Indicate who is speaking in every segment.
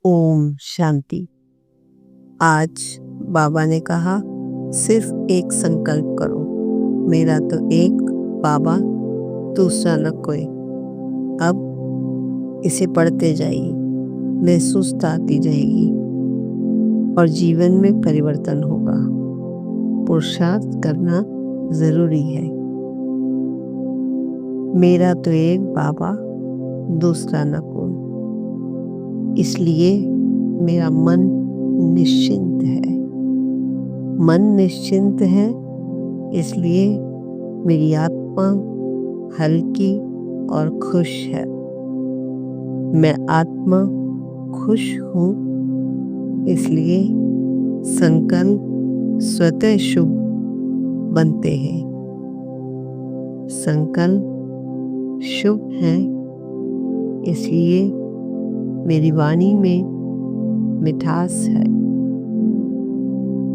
Speaker 1: ओम शांति। आज बाबा ने कहा सिर्फ एक संकल्प करो, मेरा तो एक बाबा, दूसरा न कोई। अब इसे पढ़ते जाइए, महसूस आती जाएगी और जीवन में परिवर्तन होगा। पुरुषार्थ करना जरूरी है। मेरा तो एक बाबा, दूसरा न कोई। इसलिए मेरा मन निश्चिंत है। मन निश्चिंत है, इसलिए मेरी आत्मा हल्की और खुश है। मैं आत्मा खुश हूँ, इसलिए संकल्प स्वतः शुभ बनते हैं। संकल्प शुभ है, इसलिए मेरी वाणी में मिठास है।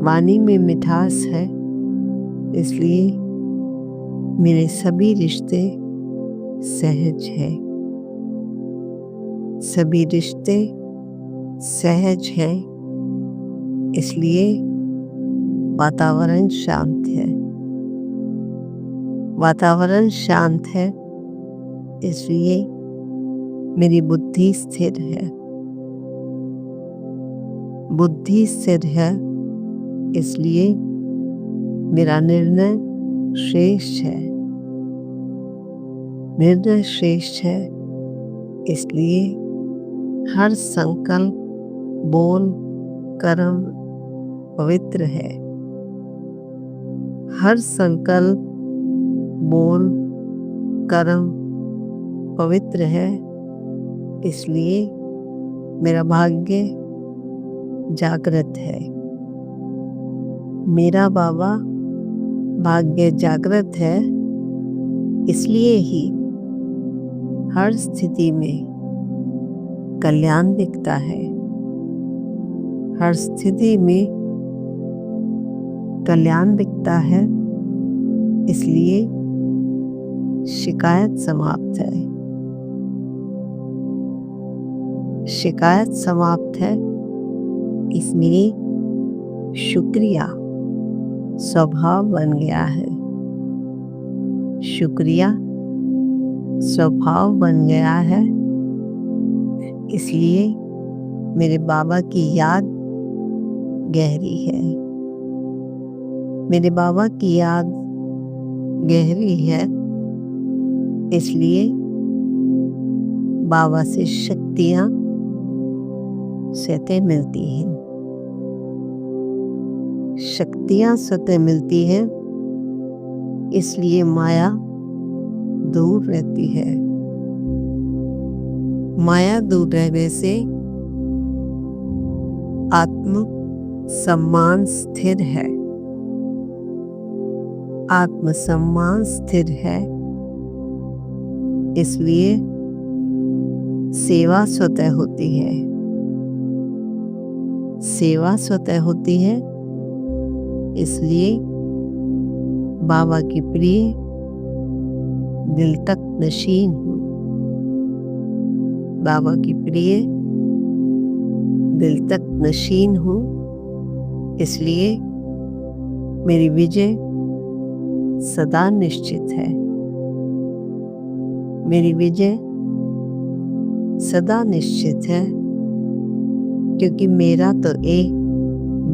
Speaker 1: वाणी में मिठास है, इसलिए मेरे सभी रिश्ते सहज हैं। सभी रिश्ते सहज हैं, इसलिए वातावरण शांत है। वातावरण शांत है, इसलिए मेरी बुद्धि स्थिर है। बुद्धि स्थिर है, इसलिए मेरा निर्णय श्रेष्ठ है। निर्णय श्रेष्ठ है, इसलिए हर संकल्प, बोल, कर्म पवित्र है। हर संकल्प, बोल, कर्म पवित्र है, इसलिए मेरा भाग्य जागृत है। मेरा बाबा भाग्य जागृत है, इसलिए ही हर स्थिति में कल्याण दिखता है। हर स्थिति में कल्याण दिखता है, इसलिए शिकायत समाप्त है। शिकायत समाप्त है, इसमें शुक्रिया स्वभाव बन गया है। शुक्रिया स्वभाव बन गया है, इसलिए मेरे बाबा की याद गहरी है। मेरे बाबा की याद गहरी है, इसलिए बाबा से शक्तियाँ स्वतः मिलती हैं। शक्तियाँ स्वतः मिलती हैं, इसलिए माया दूर रहती है। माया दूर रहने से आत्म सम्मान स्थिर है। आत्म सम्मान स्थिर है, इसलिए सेवा स्वतः होती है। सेवा स्वतः होती है, इसलिए बाबा की प्रिय दिल तक नशीन हूँ। बाबा की प्रिय दिल तक नशीन हूँ, इसलिए मेरी विजय सदा निश्चित है। मेरी विजय सदा निश्चित है, क्योंकि मेरा तो एक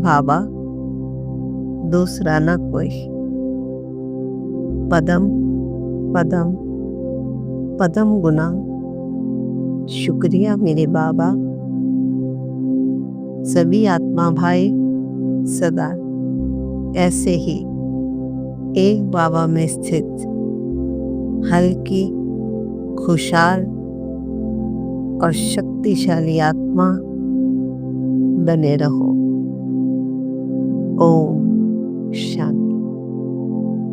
Speaker 1: बाबा, दूसरा न कोई। पदम पदम पदम गुना शुक्रिया मेरे बाबा। सभी आत्मा भाई सदा ऐसे ही एक बाबा में स्थित हल्की, खुशहाल और शक्तिशाली आत्मा बने रहो। ओम